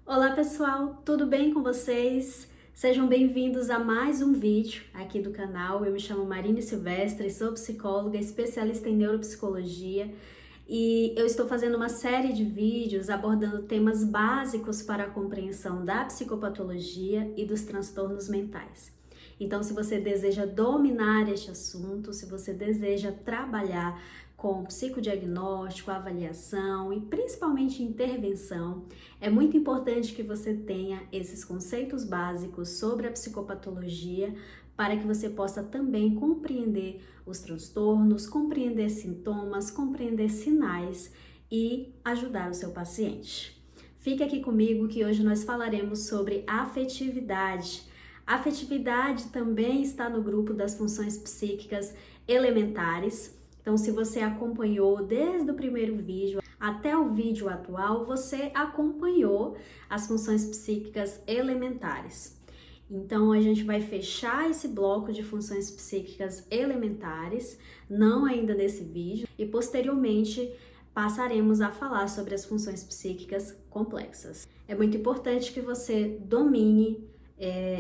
Olá pessoal, tudo bem com vocês? Sejam bem-vindos a mais um vídeo aqui do canal. Eu me chamo Marine Silvestre, sou psicóloga, especialista em neuropsicologia e eu estou fazendo uma série de vídeos abordando temas básicos para a compreensão da psicopatologia e dos transtornos mentais. Então, se você deseja dominar este assunto, se você deseja trabalhar com psicodiagnóstico, avaliação e principalmente intervenção, é muito importante que você tenha esses conceitos básicos sobre a psicopatologia para que você possa também compreender os transtornos, compreender sintomas, compreender sinais e ajudar o seu paciente. Fique aqui comigo que hoje nós falaremos sobre afetividade. A afetividade também está no grupo das funções psíquicas elementares. Então, se você acompanhou desde o primeiro vídeo até o vídeo atual, você acompanhou as funções psíquicas elementares. Então, a gente vai fechar esse bloco de funções psíquicas elementares, não ainda nesse vídeo, e posteriormente passaremos a falar sobre as funções psíquicas complexas. É muito importante que você domine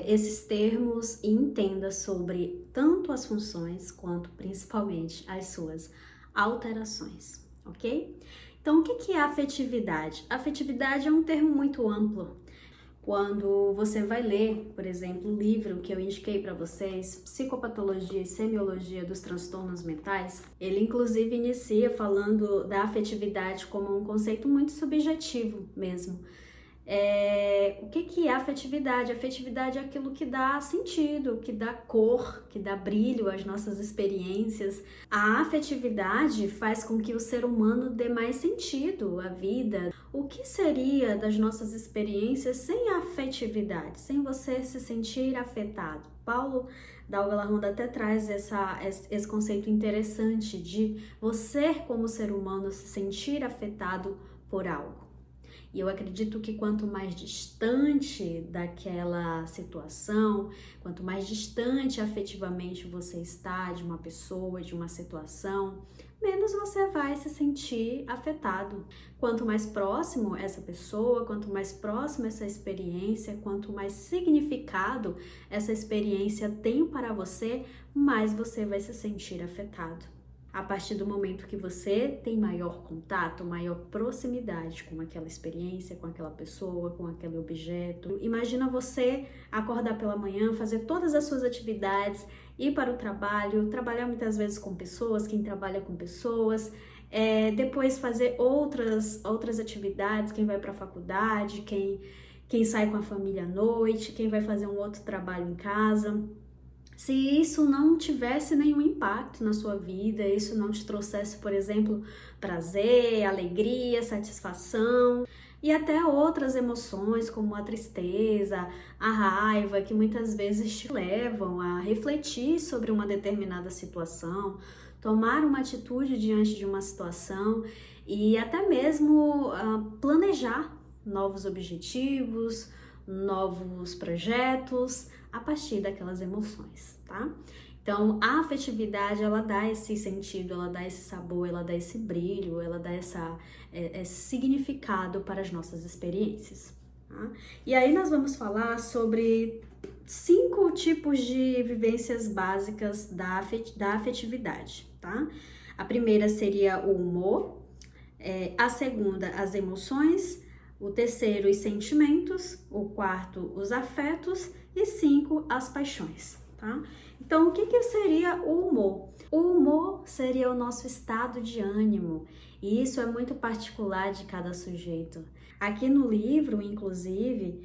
esses termos e entenda sobre tanto as funções quanto principalmente as suas alterações, ok? Então, o que é afetividade? Afetividade é um termo muito amplo. Quando você vai ler, por exemplo, o livro que eu indiquei para vocês, Psicopatologia e Semiologia dos Transtornos Mentais, ele inclusive inicia falando da afetividade como um conceito muito subjetivo mesmo. O que é afetividade? Afetividade é aquilo que dá sentido, que dá cor, que dá brilho às nossas experiências. A afetividade faz com que o ser humano dê mais sentido à vida. O que seria das nossas experiências sem afetividade, sem você se sentir afetado? Paulo Daugalarronda até traz esse conceito interessante de você, como ser humano, se sentir afetado por algo. E eu acredito que quanto mais distante daquela situação, quanto mais distante afetivamente você está de uma pessoa, de uma situação, menos você vai se sentir afetado. Quanto mais próximo essa pessoa, quanto mais próxima essa experiência, quanto mais significado essa experiência tem para você, mais você vai se sentir afetado. A partir do momento que você tem maior contato, maior proximidade com aquela experiência, com aquela pessoa, com aquele objeto. Imagina você acordar pela manhã, fazer todas as suas atividades, ir para o trabalho, trabalhar muitas vezes com pessoas, quem trabalha com pessoas, depois fazer outras atividades, quem vai para a faculdade, quem sai com a família à noite, quem vai fazer um outro trabalho em casa. Se isso não tivesse nenhum impacto na sua vida, isso não te trouxesse, por exemplo, prazer, alegria, satisfação e até outras emoções como a tristeza, a raiva, que muitas vezes te levam a refletir sobre uma determinada situação, tomar uma atitude diante de uma situação e até mesmo planejar novos objetivos, novos projetos a partir daquelas emoções, tá? Então, a afetividade, ela dá esse sentido, ela dá esse sabor, ela dá esse brilho, ela dá esse significado para as nossas experiências, tá? E aí nós vamos falar sobre 5 tipos de vivências básicas da afetividade, tá? A primeira seria o humor, a segunda, as emoções, o terceiro, os sentimentos, o quarto, os afetos e 5, as paixões, tá? Então, o que seria o humor? O humor seria o nosso estado de ânimo e isso é muito particular de cada sujeito. Aqui no livro, inclusive,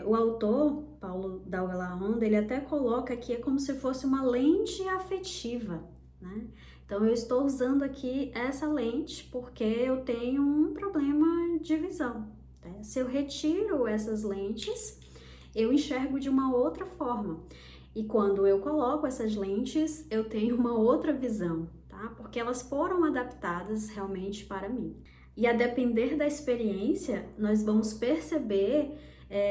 o autor, Paulo Daugalarronda, ele até coloca que é como se fosse uma lente afetiva, né? Então, eu estou usando aqui essa lente porque eu tenho um problema de visão, né? Se eu retiro essas lentes, eu enxergo de uma outra forma. E quando eu coloco essas lentes, eu tenho uma outra visão, tá? Porque elas foram adaptadas realmente para mim. E a depender da experiência, nós vamos perceber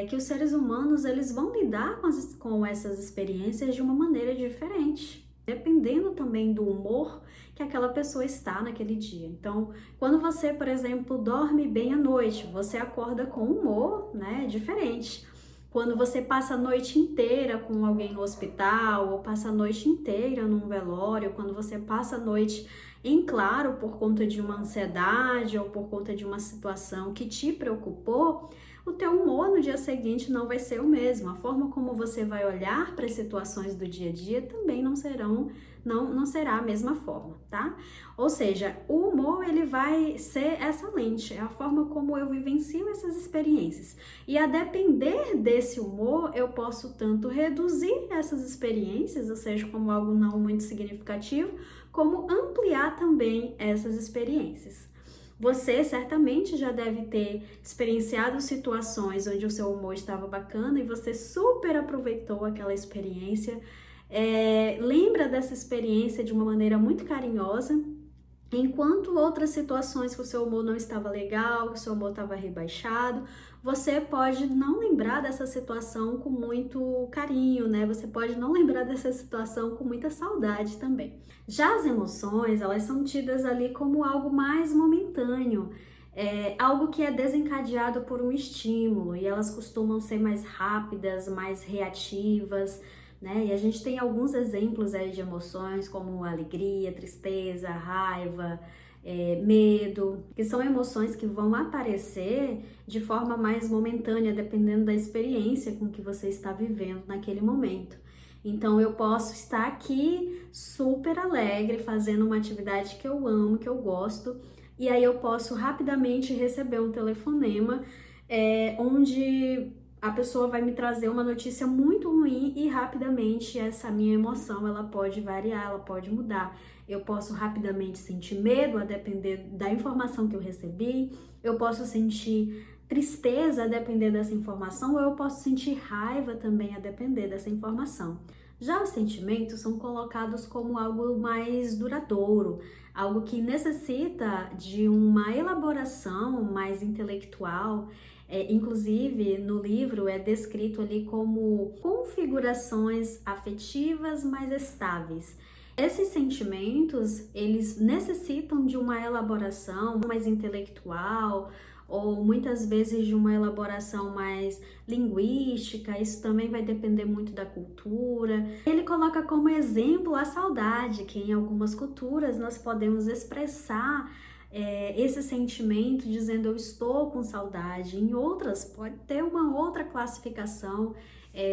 que os seres humanos, eles vão lidar com essas experiências de uma maneira diferente. dependendo também do humor que aquela pessoa está naquele dia. Então, quando você, por exemplo, dorme bem à noite, você acorda com um humor, né, diferente. Quando você passa a noite inteira com alguém no hospital, ou passa a noite inteira num velório, quando você passa a noite em claro por conta de uma ansiedade ou por conta de uma situação que te preocupou, o teu humor no dia seguinte não vai ser o mesmo. A forma como você vai olhar para as situações do dia a dia também não será a mesma forma, tá? Ou seja, o humor ele vai ser essa lente, é a forma como eu vivencio essas experiências. E a depender desse humor, eu posso tanto reduzir essas experiências, ou seja, como algo não muito significativo, como ampliar também essas experiências. Você certamente já deve ter experienciado situações onde o seu humor estava bacana e você super aproveitou aquela experiência. Lembra dessa experiência de uma maneira muito carinhosa, enquanto outras situações que o seu humor não estava legal, que o seu humor estava rebaixado, você pode não lembrar dessa situação com muito carinho, né? Você pode não lembrar dessa situação com muita saudade também. Já as emoções, elas são tidas ali como algo mais momentâneo, algo que é desencadeado por um estímulo, e elas costumam ser mais rápidas, mais reativas, né? E a gente tem alguns exemplos aí de emoções como alegria, tristeza, raiva, medo, que são emoções que vão aparecer de forma mais momentânea, dependendo da experiência com que você está vivendo naquele momento. Então eu posso estar aqui super alegre, fazendo uma atividade que eu amo, que eu gosto, e aí eu posso rapidamente receber um telefonema onde a pessoa vai me trazer uma notícia muito ruim e rapidamente essa minha emoção ela pode variar, ela pode mudar. Eu posso rapidamente sentir medo a depender da informação que eu recebi, eu posso sentir tristeza a depender dessa informação, ou eu posso sentir raiva também a depender dessa informação. Já os sentimentos são colocados como algo mais duradouro, algo que necessita de uma elaboração mais intelectual. Inclusive, no livro é descrito ali como configurações afetivas mais estáveis. Esses sentimentos, eles necessitam de uma elaboração mais intelectual, ou muitas vezes de uma elaboração mais linguística. Isso também vai depender muito da cultura. Ele coloca como exemplo a saudade, que em algumas culturas nós podemos expressar esse sentimento dizendo eu estou com saudade. Em outras pode ter uma outra classificação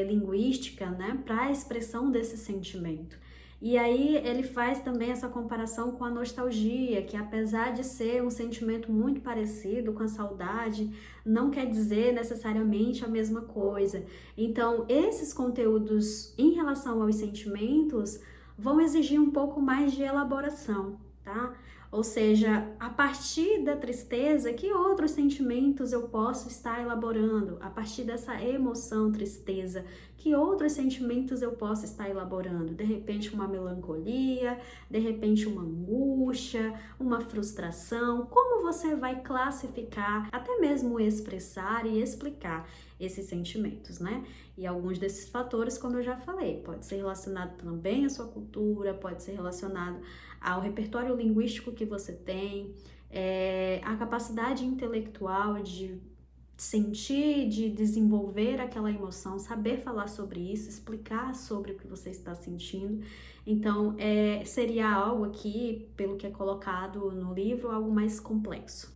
linguística, né, para a expressão desse sentimento. E aí ele faz também essa comparação com a nostalgia, que apesar de ser um sentimento muito parecido com a saudade, não quer dizer necessariamente a mesma coisa. Então, esses conteúdos em relação aos sentimentos vão exigir um pouco mais de elaboração, tá? Ou seja, a partir da tristeza, que outros sentimentos eu posso estar elaborando? A partir dessa emoção, tristeza, que outros sentimentos eu posso estar elaborando? De repente uma melancolia, de repente uma angústia, uma frustração. Como você vai classificar, até mesmo expressar e explicar esses sentimentos, né? E alguns desses fatores, como eu já falei, pode ser relacionado também à sua cultura, pode ser relacionado ao repertório linguístico que você tem, a capacidade intelectual de sentir, de desenvolver aquela emoção, saber falar sobre isso, explicar sobre o que você está sentindo. Então, seria algo aqui, pelo que é colocado no livro, algo mais complexo.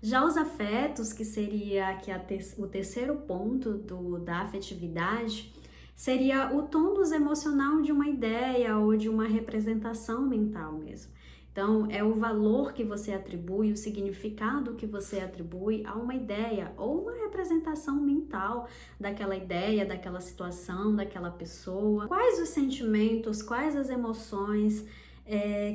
Já os afetos, que seria aqui o terceiro ponto da afetividade, seria o tônus emocional de uma ideia ou de uma representação mental mesmo. Então, é o valor que você atribui, o significado que você atribui a uma ideia ou uma representação mental daquela ideia, daquela situação, daquela pessoa. Quais os sentimentos, quais as emoções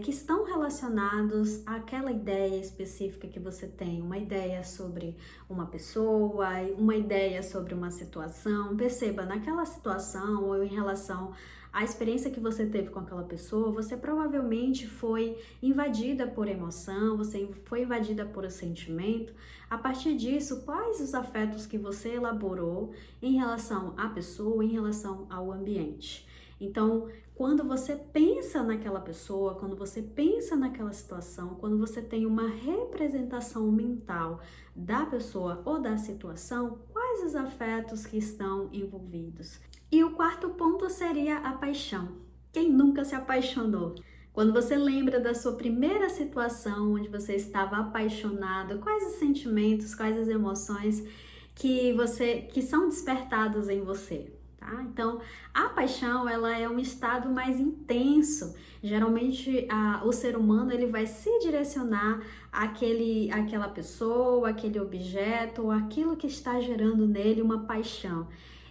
que estão relacionados àquela ideia específica que você tem, uma ideia sobre uma pessoa, uma ideia sobre uma situação. Perceba, naquela situação ou em relação à experiência que você teve com aquela pessoa, você provavelmente foi invadida por emoção, você foi invadida por um sentimento. A partir disso, quais os afetos que você elaborou em relação à pessoa, em relação ao ambiente? Então, quando você pensa naquela pessoa, quando você pensa naquela situação, quando você tem uma representação mental da pessoa ou da situação, quais os afetos que estão envolvidos? E o quarto ponto seria a paixão. Quem nunca se apaixonou? Quando você lembra da sua primeira situação onde você estava apaixonado, quais os sentimentos, quais as emoções que são despertados em você? Tá? Então, a paixão, ela é um estado mais intenso. Geralmente, o ser humano ele vai se direcionar àquela pessoa, aquele objeto, ou aquilo que está gerando nele uma paixão.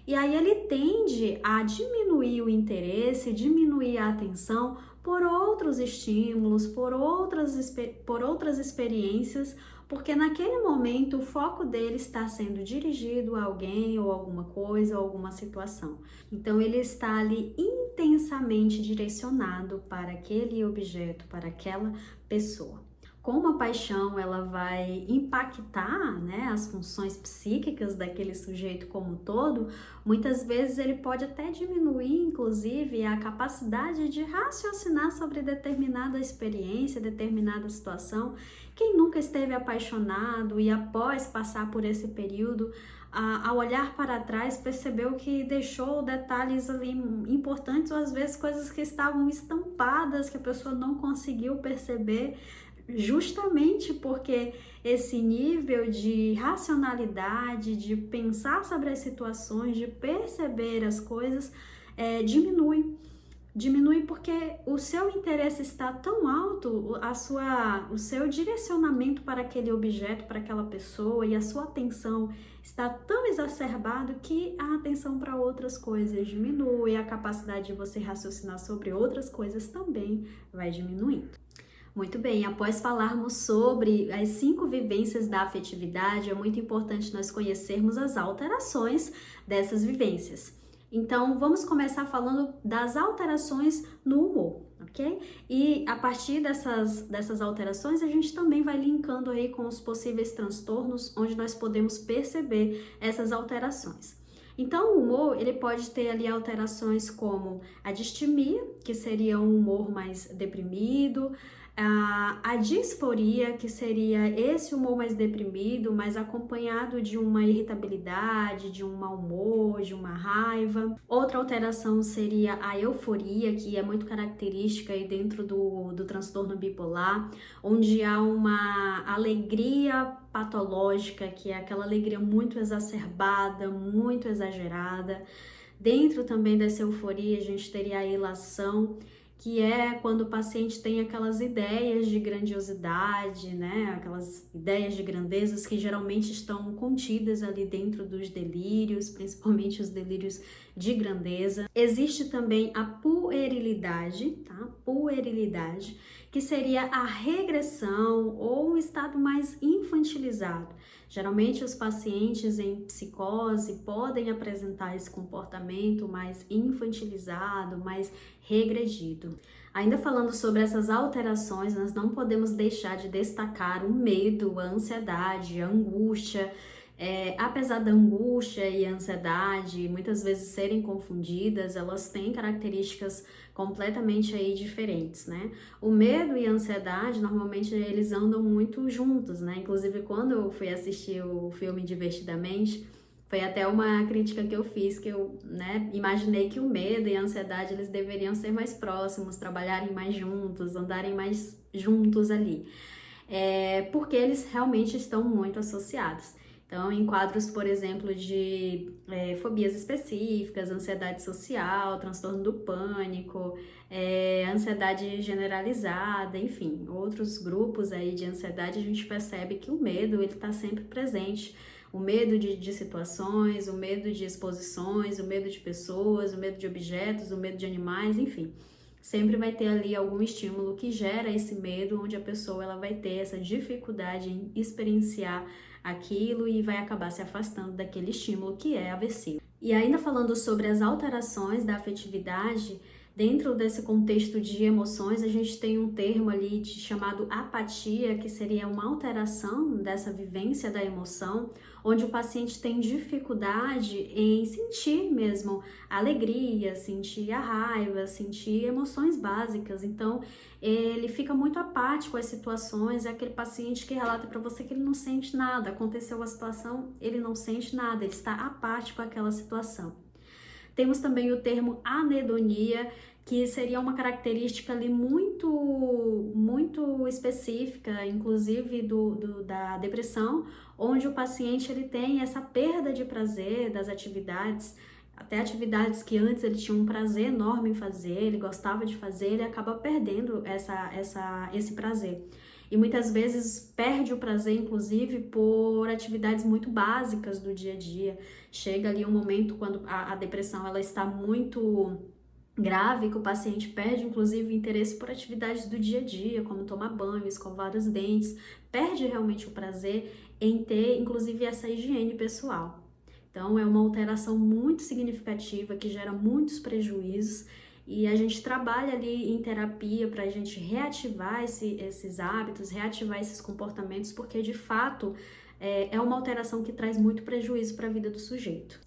E aí ele tende a diminuir o interesse, diminuir a atenção por outros estímulos, por outras experiências, porque naquele momento o foco dele está sendo dirigido a alguém ou alguma coisa ou alguma situação. Então ele está ali intensamente direcionado para aquele objeto, para aquela pessoa. Como a paixão ela vai impactar, né, as funções psíquicas daquele sujeito como um todo, muitas vezes ele pode até diminuir, inclusive, a capacidade de raciocinar sobre determinada experiência, determinada situação. Quem nunca esteve apaixonado e após passar por esse período, ao olhar para trás, percebeu que deixou detalhes ali importantes, ou às vezes coisas que estavam estampadas, que a pessoa não conseguiu perceber, justamente porque esse nível de racionalidade, de pensar sobre as situações, de perceber as coisas, diminui. Diminui porque o seu interesse está tão alto, o seu direcionamento para aquele objeto, para aquela pessoa, e a sua atenção está tão exacerbado que a atenção para outras coisas diminui, a capacidade de você raciocinar sobre outras coisas também vai diminuindo. Muito bem, após falarmos sobre as 5 vivências da afetividade, é muito importante nós conhecermos as alterações dessas vivências. Então, vamos começar falando das alterações no humor, ok? E a partir dessas alterações, a gente também vai linkando aí com os possíveis transtornos, onde nós podemos perceber essas alterações. Então, o humor, ele pode ter ali alterações como a distimia, que seria um humor mais deprimido, a disforia, que seria esse humor mais deprimido, mas acompanhado de uma irritabilidade, de um mau humor, de uma raiva. Outra alteração seria a euforia, que é muito característica aí dentro do transtorno bipolar, onde há uma alegria patológica, que é aquela alegria muito exacerbada, muito exagerada. Dentro também dessa euforia, a gente teria a ilação, que é quando o paciente tem aquelas ideias de grandiosidade, né? Aquelas ideias de grandezas que geralmente estão contidas ali dentro dos delírios, principalmente os delírios de grandeza. Existe também a puerilidade, tá? Puerilidade, que seria a regressão ou um estado mais infantilizado. Geralmente os pacientes em psicose podem apresentar esse comportamento mais infantilizado, mais regredido. Ainda falando sobre essas alterações, nós não podemos deixar de destacar o medo, a ansiedade, a angústia. Apesar da angústia e a ansiedade muitas vezes serem confundidas, elas têm características completamente aí diferentes, né? O medo e a ansiedade, normalmente eles andam muito juntos, né? Inclusive, quando eu fui assistir o filme Divertidamente, foi até uma crítica que eu fiz, que eu, né, imaginei que o medo e a ansiedade, eles deveriam ser mais próximos, trabalharem mais juntos, andarem mais juntos ali. Porque eles realmente estão muito associados. Então, em quadros, por exemplo, de fobias específicas, ansiedade social, transtorno do pânico, ansiedade generalizada, enfim, outros grupos aí de ansiedade, a gente percebe que o medo, ele está sempre presente. O medo de situações, o medo de exposições, o medo de pessoas, o medo de objetos, o medo de animais, enfim. Sempre vai ter ali algum estímulo que gera esse medo, onde a pessoa ela vai ter essa dificuldade em experienciar aquilo e vai acabar se afastando daquele estímulo que é aversivo. E ainda falando sobre as alterações da afetividade, Dentro desse contexto de emoções, a gente tem um termo ali chamado apatia, que seria uma alteração dessa vivência da emoção, onde o paciente tem dificuldade em sentir mesmo a alegria, sentir a raiva, sentir emoções básicas. Então, ele fica muito apático às situações, é aquele paciente que relata para você que ele não sente nada, aconteceu a situação, ele não sente nada, ele está apático àquela situação. Temos também o termo anedonia, que seria uma característica ali muito específica, inclusive da depressão, onde o paciente ele tem essa perda de prazer das atividades, até atividades que antes ele tinha um prazer enorme em fazer, ele gostava de fazer, ele acaba perdendo esse prazer. E muitas vezes perde o prazer, inclusive, por atividades muito básicas do dia a dia. Chega ali um momento quando a depressão ela está muito grave, que o paciente perde, inclusive, o interesse por atividades do dia a dia, como tomar banho, escovar os dentes, perde realmente o prazer em ter, inclusive, essa higiene pessoal. Então, é uma alteração muito significativa que gera muitos prejuízos. E a gente trabalha ali em terapia para a gente reativar esses hábitos, reativar esses comportamentos, porque de fato é uma alteração que traz muito prejuízo para a vida do sujeito.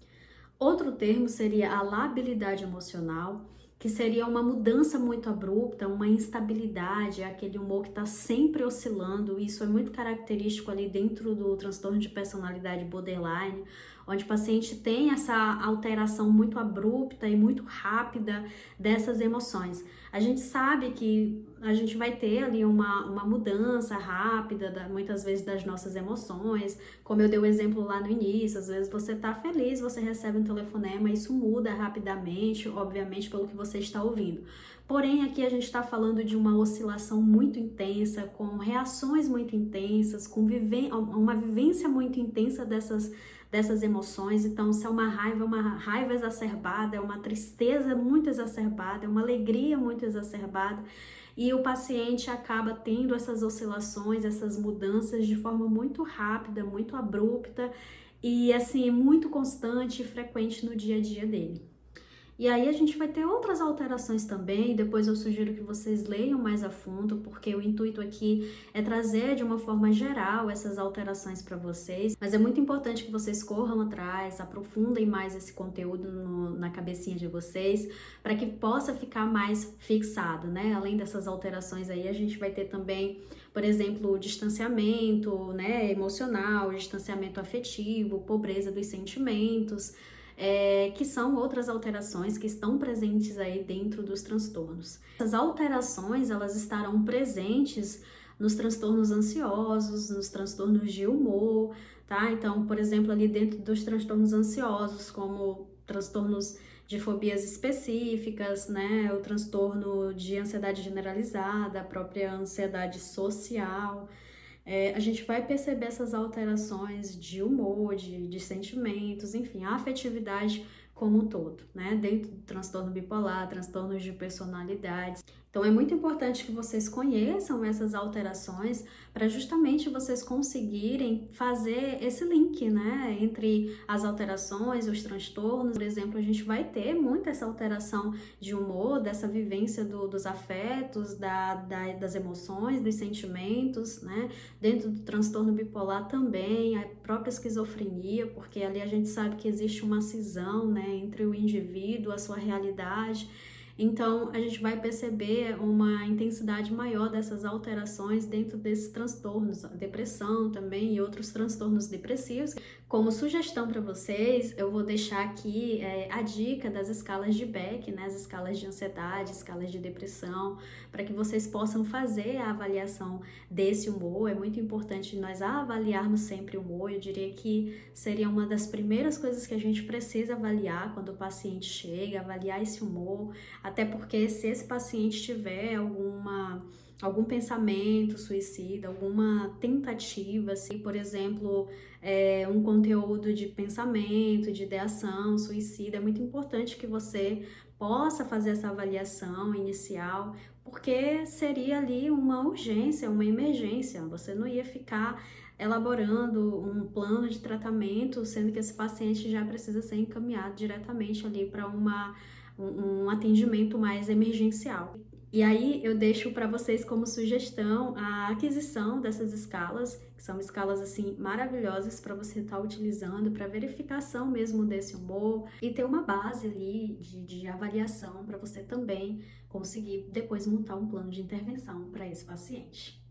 Outro termo seria a labilidade emocional, que seria uma mudança muito abrupta, uma instabilidade, aquele humor que está sempre oscilando. Isso é muito característico ali dentro do transtorno de personalidade borderline, onde o paciente tem essa alteração muito abrupta e muito rápida dessas emoções. A gente sabe que a gente vai ter ali uma mudança rápida, muitas vezes, das nossas emoções, como eu dei o exemplo lá no início, às vezes você tá feliz, você recebe um telefonema, isso muda rapidamente, obviamente, pelo que você está ouvindo. Porém, aqui a gente está falando de uma oscilação muito intensa, com reações muito intensas, com uma vivência muito intensa dessas emoções. Então, se é uma raiva exacerbada, é uma tristeza muito exacerbada, é uma alegria muito exacerbada, e o paciente acaba tendo essas oscilações, essas mudanças de forma muito rápida, muito abrupta e assim, muito constante e frequente no dia a dia dele. E aí a gente vai ter outras alterações também, depois eu sugiro que vocês leiam mais a fundo, porque o intuito aqui é trazer de uma forma geral essas alterações para vocês, mas é muito importante que vocês corram atrás, aprofundem mais esse conteúdo na cabecinha de vocês, para que possa ficar mais fixado, né? Além dessas alterações aí, a gente vai ter também, por exemplo, o distanciamento, né, emocional, distanciamento afetivo, pobreza dos sentimentos, que são outras alterações que estão presentes aí dentro dos transtornos. Essas alterações, elas estarão presentes nos transtornos ansiosos, nos transtornos de humor, tá? Então, por exemplo, ali dentro dos transtornos ansiosos, como transtornos de fobias específicas, né? O transtorno de ansiedade generalizada, a própria ansiedade social. A gente vai perceber essas alterações de humor, de sentimentos, enfim, a afetividade como um todo, né? Dentro do transtorno bipolar, transtornos de personalidades. Então, é muito importante que vocês conheçam essas alterações para justamente vocês conseguirem fazer esse link, né? Entre as alterações, os transtornos. Por exemplo, a gente vai ter muito essa alteração de humor, dessa vivência dos afetos, das emoções, dos sentimentos, né? Dentro do transtorno bipolar também, a própria esquizofrenia, porque ali a gente sabe que existe uma cisão, né? Entre o indivíduo, a sua realidade. Então, a gente vai perceber uma intensidade maior dessas alterações dentro desses transtornos, a depressão também e outros transtornos depressivos. Como sugestão para vocês, eu vou deixar aqui a dica das escalas de Beck, né, as escalas de ansiedade, escalas de depressão, para que vocês possam fazer a avaliação desse humor. É muito importante nós avaliarmos sempre o humor. Eu diria que seria uma das primeiras coisas que a gente precisa avaliar quando o paciente chega, avaliar esse humor. Até porque se esse paciente tiver algum pensamento suicida, alguma tentativa, assim, por exemplo, um conteúdo de pensamento, de ideação suicida, é muito importante que você possa fazer essa avaliação inicial, porque seria ali uma urgência, uma emergência. Você não ia ficar elaborando um plano de tratamento, sendo que esse paciente já precisa ser encaminhado diretamente ali para uma um atendimento mais emergencial. E aí eu deixo para vocês como sugestão a aquisição dessas escalas, que são escalas assim maravilhosas para você estar utilizando para verificação mesmo desse humor e ter uma base ali de avaliação para você também conseguir depois montar um plano de intervenção para esse paciente.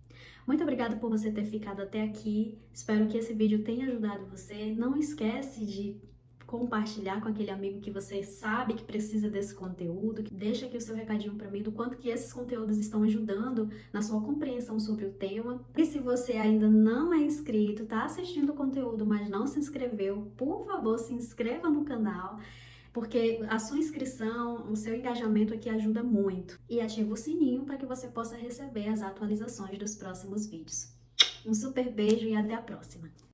Muito obrigada por você ter ficado até aqui. Espero que esse vídeo tenha ajudado você. Não esquece de compartilhar com aquele amigo que você sabe que precisa desse conteúdo. Deixa aqui o seu recadinho para mim do quanto que esses conteúdos estão ajudando na sua compreensão sobre o tema. E se você ainda não é inscrito, está assistindo o conteúdo, mas não se inscreveu, por favor, se inscreva no canal, porque a sua inscrição, o seu engajamento aqui ajuda muito. E ativa o sininho para que você possa receber as atualizações dos próximos vídeos. Um super beijo e até a próxima!